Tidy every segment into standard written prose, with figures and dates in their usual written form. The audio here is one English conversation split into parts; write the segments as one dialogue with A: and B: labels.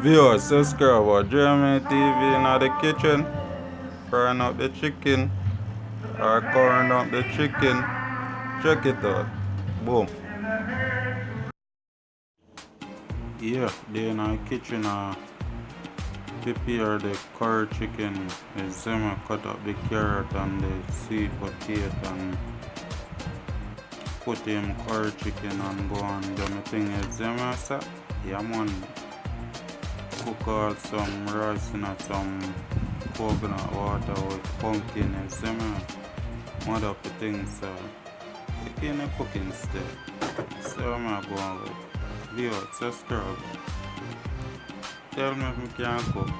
A: Viewers, subscribe our German TV in the kitchen, frying up the chicken or covering up the chicken. Check it out. Boom. Yeah, they in the kitchen prepare the curry chicken. Is them cut up the carrot and the sweet potato and put him curry chicken and go on. The only thing is them yeah man, cook out some rice in some coconut water with pumpkin and some mud up the things so in a cooking step. So I'm going with viewers, subscribe. Tell me if I can cook.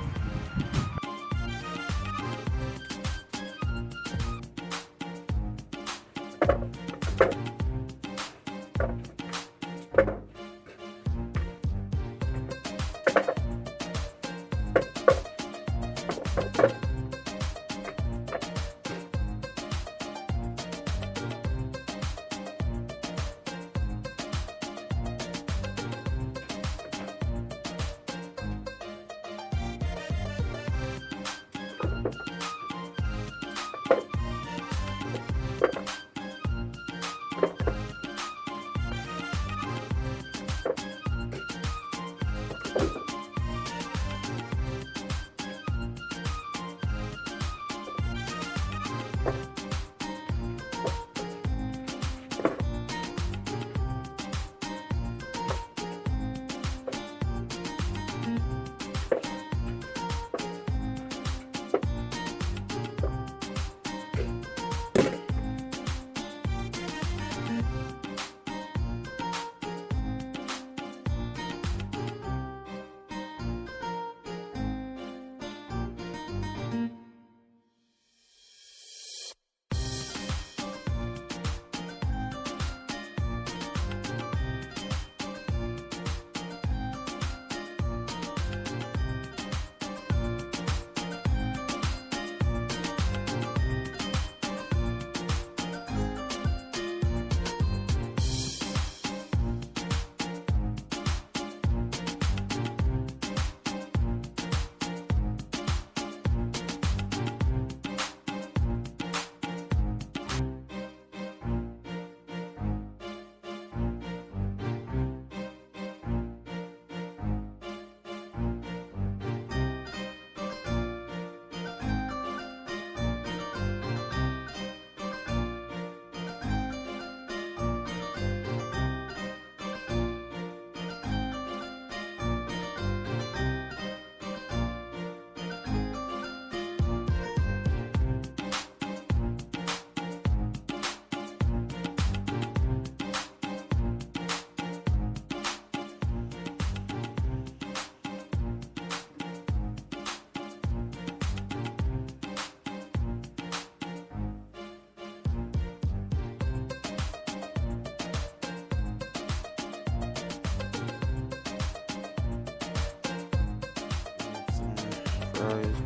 A: Fries,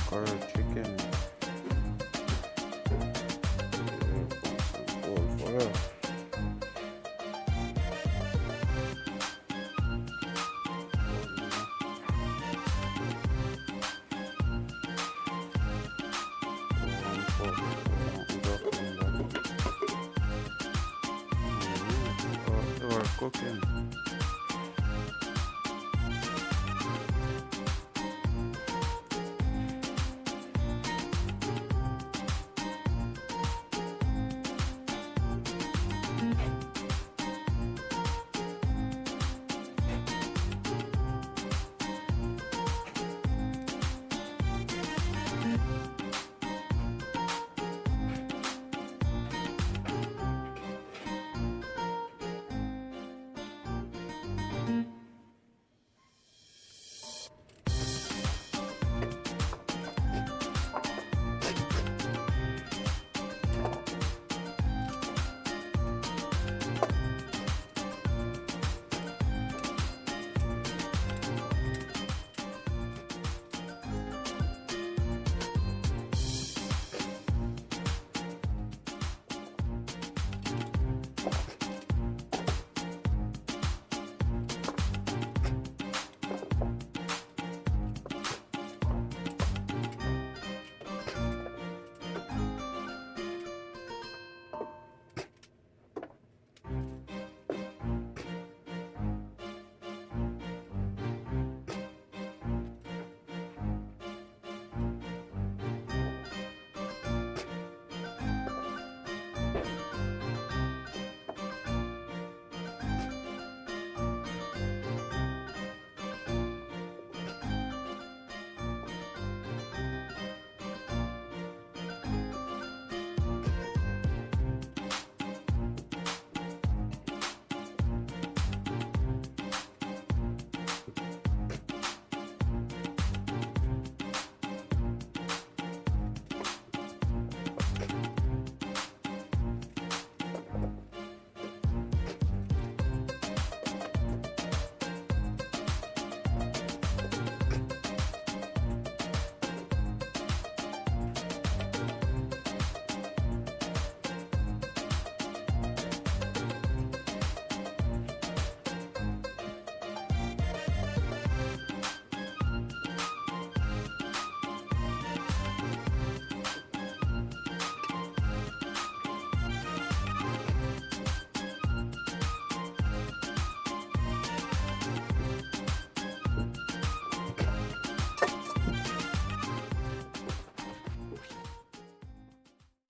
A: curry chicken. We're cooking.